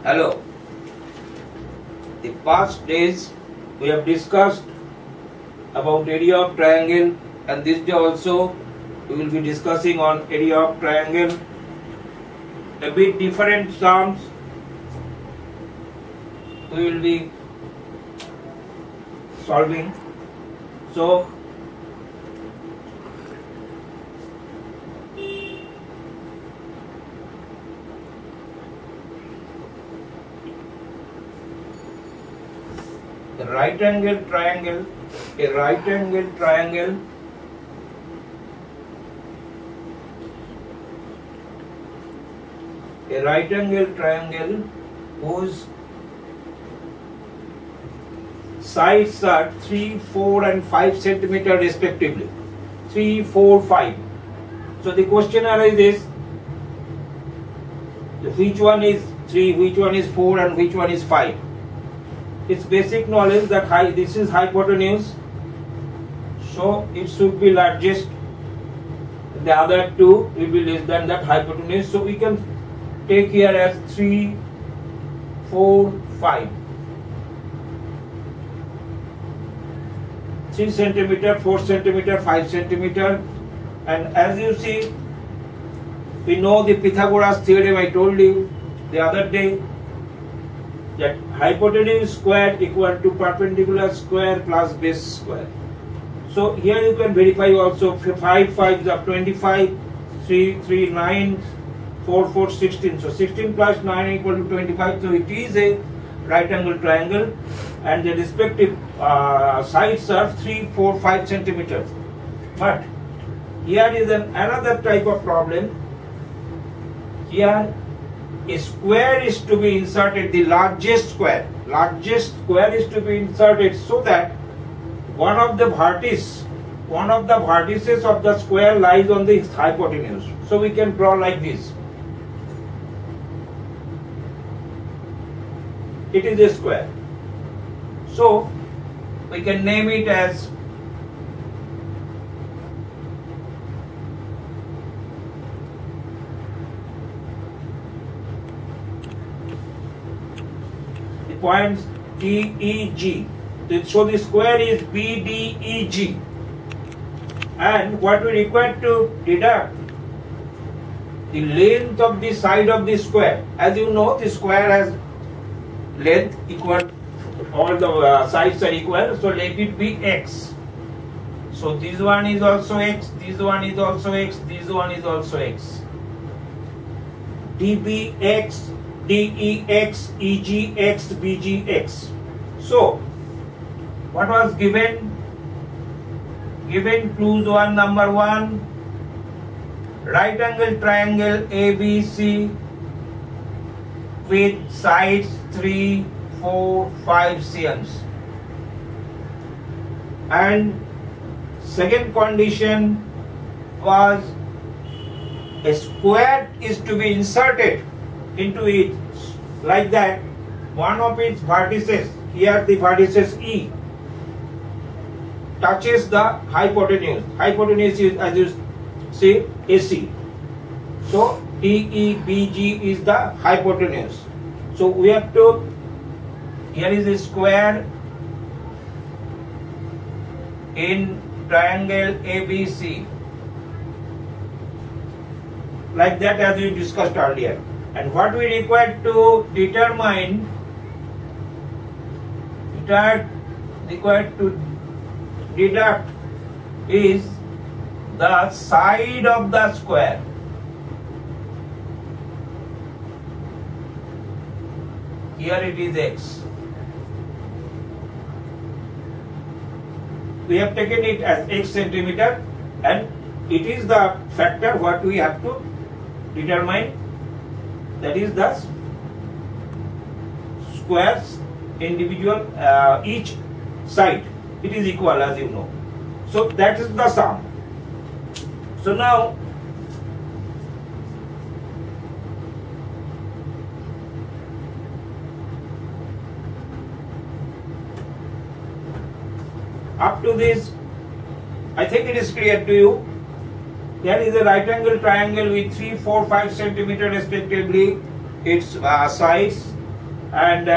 Hello. The past days we have discussed about area of triangle, and this day also we will be discussing on area of triangle. A bit different terms we will be solving. So the right angle triangle, a right angle triangle whose sides are 3, 4 and 5 centimeter respectively. 3, 4, 5. So the question arises, which one is 3, which one is 4 and which one is 5? It's basic knowledge that this is hypotenuse, so it should be largest. The other two will be less than that hypotenuse. So we can take here as 3, 4, 5. 3 centimeter, 4 centimeter, 5 centimeter. And as you see, we know the Pythagoras theorem. I told you the other day that hypotenuse square equal to perpendicular square plus base square. So here you can verify also 5 5s are 25, 3 3 9, 4 4 16. So 16 plus 9 equal to 25. So it is a right angle triangle, and the respective sides are 3, 4, 5 centimeters. But here is another type of problem. Here a square is to be inserted, the largest square is to be inserted, so that one of the vertices of the square lies on the hypotenuse. So we can draw like this. It is a square. So we can name it as points D, E, G. So the square is BDEG. And what we require to deduct the length of the side of the square. As you know, the square has length equal, all the sides are equal, so let it be X. So this one is also X, this one is also X, this one is also X. DBX, DEX, EGX, BGX. So, what was given? Given clues one, number 1, right angle triangle ABC with sides 3, 4, 5 cms. And second condition was a square is to be inserted into it like that. One of its vertices, here the vertices E, touches the hypotenuse. Hypotenuse is, as you see, AC. So DEBG is the hypotenuse. So we have to, here is a square in triangle ABC, like that, as we discussed earlier. And what we require to determine, deduct is the side of the square. Here it is X. We have taken it as X centimeter, and it is the factor what we have to determine, that is the squares individual, each side it is equal, as you know. So that is the sum. So now up to this, I think it is clear to you. There is a right angle triangle with 3, 4, 5 centimeter respectively its sides, and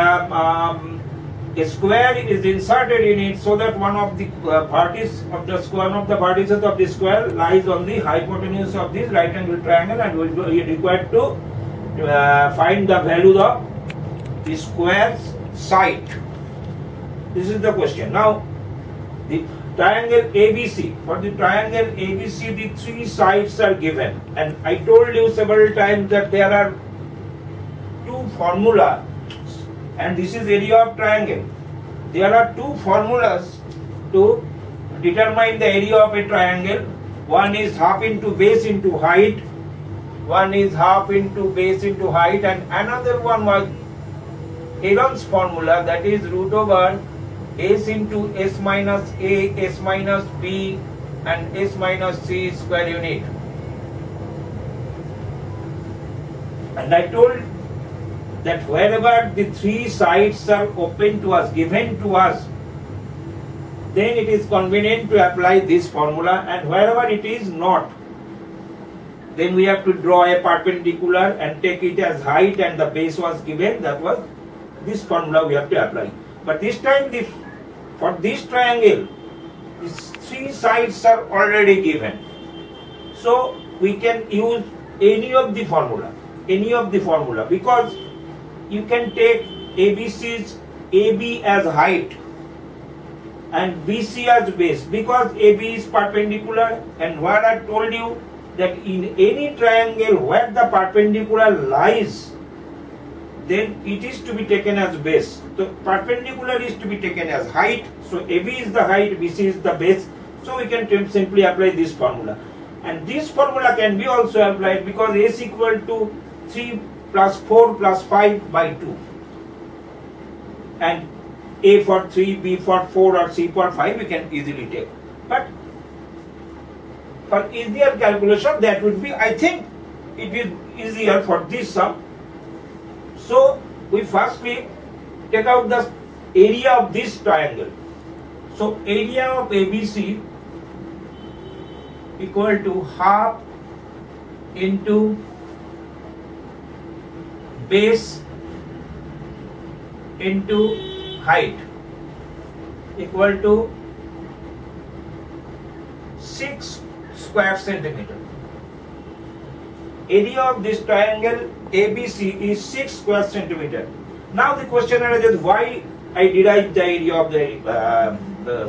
a square is inserted in it so that one of the vertices of the square lies on the hypotenuse of this right angle triangle, and we are required to find the value of the square's side. This is the question. Now, the triangle ABC, for the triangle ABC, the three sides are given, and I told you several times that there are two formulas, and this is area of triangle. There are two formulas to determine the area of a triangle. One is half into base into height, one is half into base into height, and another one was Heron's formula, that is root over s into s minus a, s minus b, and s minus c square unit. And I told that wherever the three sides are open to us, given to us, then it is convenient to apply this formula, and wherever it is not, then we have to draw a perpendicular and take it as height, and the base was given, that was this formula we have to apply. But this time, for this triangle, these three sides are already given. So we can use any of the formula, because you can take ABC's AB as height and BC as base, because AB is perpendicular, and what I told you that in any triangle where the perpendicular lies, then it is to be taken as base. So perpendicular is to be taken as height. So AB is the height, BC is the base. So we can simply apply this formula. And this formula can be also applied because S equal to 3 plus 4 plus 5 by 2. And A for 3, B for 4 or C for 5 we can easily take. But for easier calculation, that would be, I think it is easier for this sum. So we firstly take out the area of this triangle. So area of ABC equal to half into base into height equal to 6 square centimeter. Area of this triangle ABC is 6 square centimeter. Now the question arises, why I derived the area of the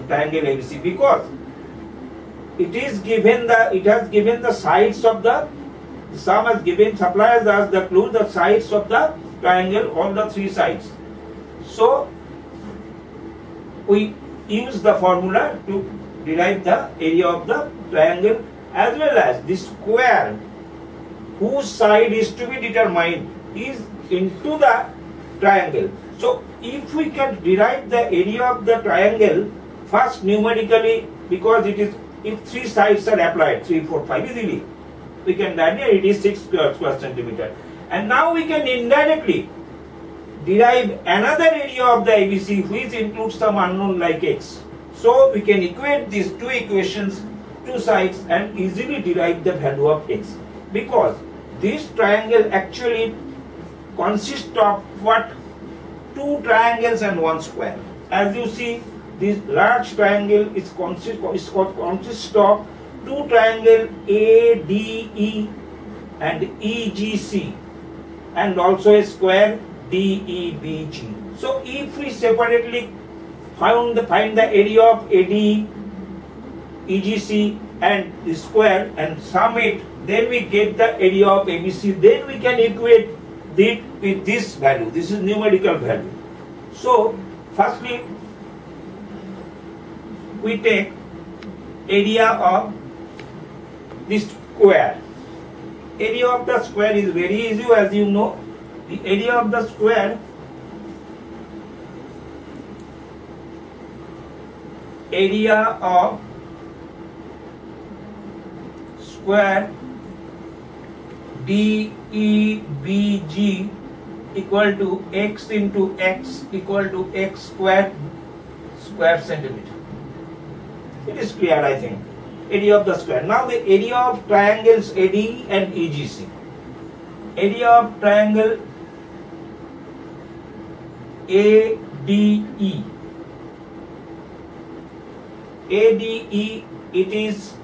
triangle ABC? Because it has given the sides of the sum has given, supplies us the clue, the sides of the triangle, all the three sides. So we use the formula to derive the area of the triangle, as well as the square whose side is to be determined is into the triangle. So if we can derive the area of the triangle first numerically, because it is, if three sides are applied, 3, 4, 5 easily, we can directly, it is 6 square centimeter. And now we can indirectly derive another area of the ABC which includes some unknown like x. So we can equate these two equations, two sides, and easily derive the value of x. Because this triangle actually consists of what? Two triangles and one square. As you see, this large triangle is consists of two triangles ADE and EGC, and also a square DEBG. So if we separately find the area of ADE, EGC and the square and sum it, then we get the area of ABC. Then we can equate it with this value. This is numerical value. So firstly we take area of this square. Area of the square is very easy, as you know. The area of the square square DEBG equal to x into x equal to x square centimeter. It is clear, I think. Area of the square. Now the area of triangles ADE and EGC. Area of triangle ADE. ADE, it is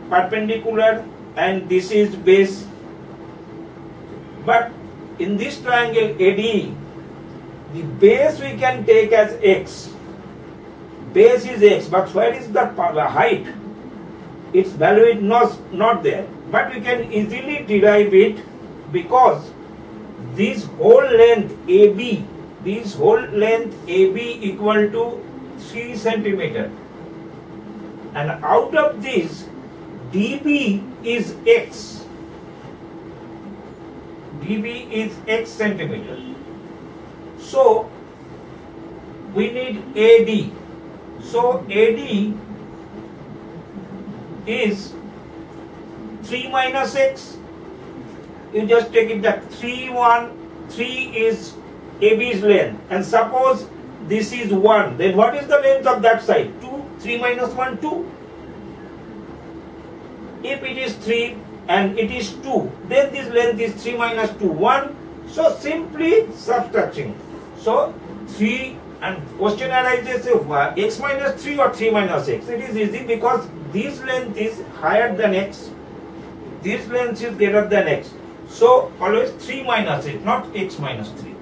perpendicular and this is base. But in this triangle ADE, the base we can take as x. Base is x, but where is the height? Its value is not there. But we can easily derive it because this whole length AB, equal to 3 centimeter. And out of this, dB is x. dB is x centimeter. So we need AD. So AD is 3 minus x. You just take it that 3 is AB's length. And suppose this is 1. Then what is the length of that side? 2. 3 minus 1, 2. If it is 3 and it is 2, then this length is 3 minus 2, 1. So simply subtracting. So 3, and question arises if x minus 3 or 3 minus x. It is easy because this length is higher than x. This length is greater than x. So always 3 minus x, not x minus 3.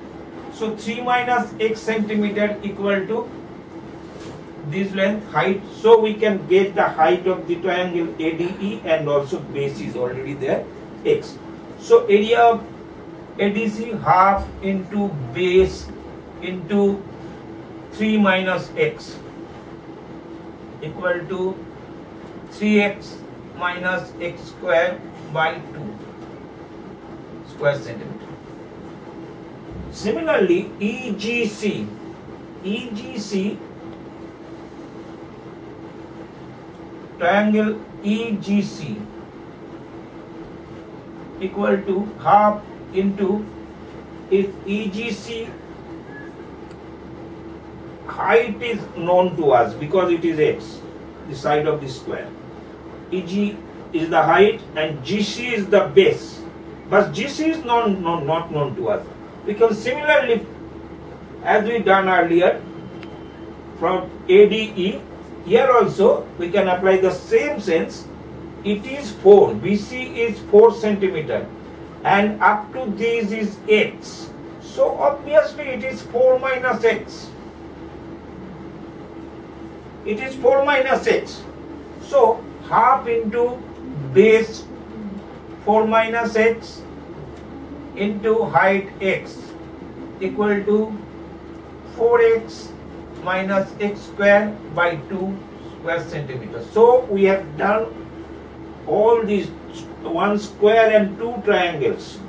So 3 minus x centimeter equal to this length, height. So we can get the height of the triangle ADE, and also base is already there, x. So area of ADC half into base into 3 minus x equal to 3x minus x square by 2 square centimeter. Similarly, EGC triangle EGC equal to half into, if EGC height is known to us because it is x, the side of the square. EG is the height and GC is the base, but GC is not known to us. We can similarly, as we done earlier from ADE, here also we can apply the same sense. It is 4, BC is 4 centimeter and up to this is x. So obviously it is 4 minus x. It is 4 minus x. So half into base 4 minus x into height x equal to 4x minus x square by 2 square centimeter. So we have done all these 1 square and 2 triangles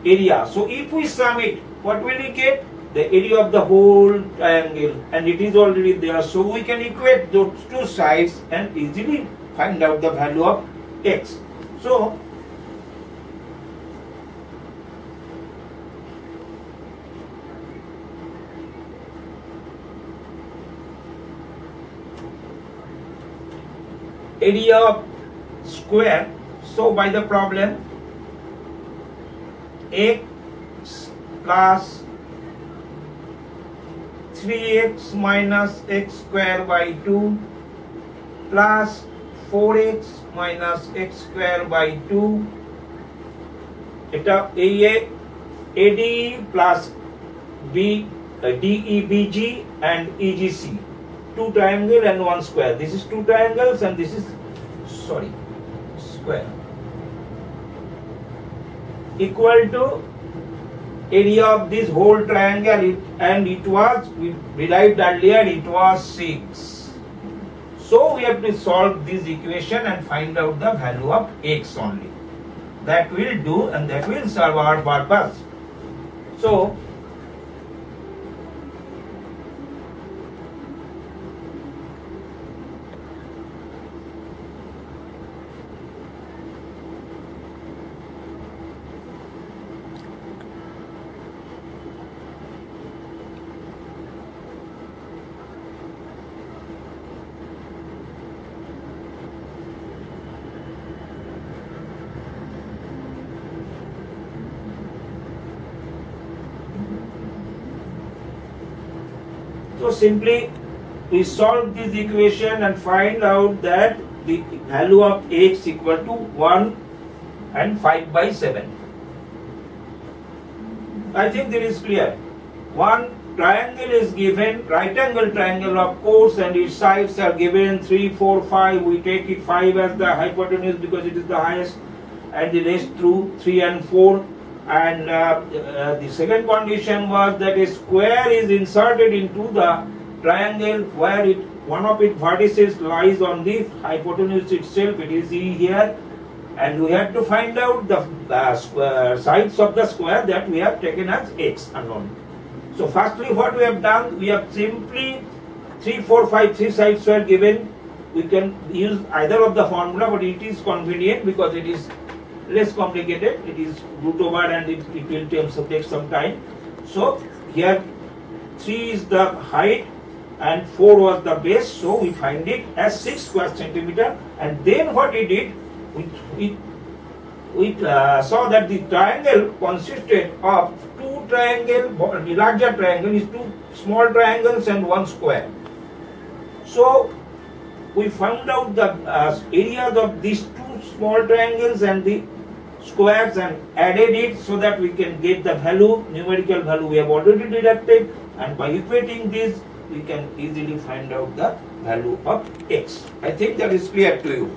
area. So if we sum it, what will we get? The area of the whole triangle, and it is already there. So we can equate those two sides and easily find out the value of x. So area of square, so by the problem x plus 3x minus x square by 2 plus 4x minus x square by 2 AD plus DEBG and EGC, 2 triangle and 1 square. This is 2 triangles and this is square equal to area of this whole triangle, and it was, we derived earlier, it was 6. So we have to solve this equation and find out the value of x only. That will do, and that will serve our purpose. So So simply we solve this equation and find out that the value of x equal to 1 and 5 by 7. I think that is clear. One triangle is given, right angle triangle of course, and its sides are given 3, 4, 5. We take it 5 as the hypotenuse because it is the highest, and the rest through 3 and 4. And the second condition was that a square is inserted into the triangle where one of its vertices lies on the hypotenuse itself. It is E here, and we have to find out the sides of the square that we have taken as x unknown. So firstly what we have done, we have simply 3, 4, 5, 3 sides were given. We can use either of the formula, but it is convenient because it is less complicated. It is root over and it will take some time. So here 3 is the height and 4 was the base, so we find it as 6 square centimeter. And then what we did, we saw that the triangle consisted of two triangles. The larger triangle is two small triangles and one square. So we found out the areas of these two small triangles and the squares and added it so that we can get the value, numerical value we have already deducted, and by equating this we can easily find out the value of x. I think that is clear to you.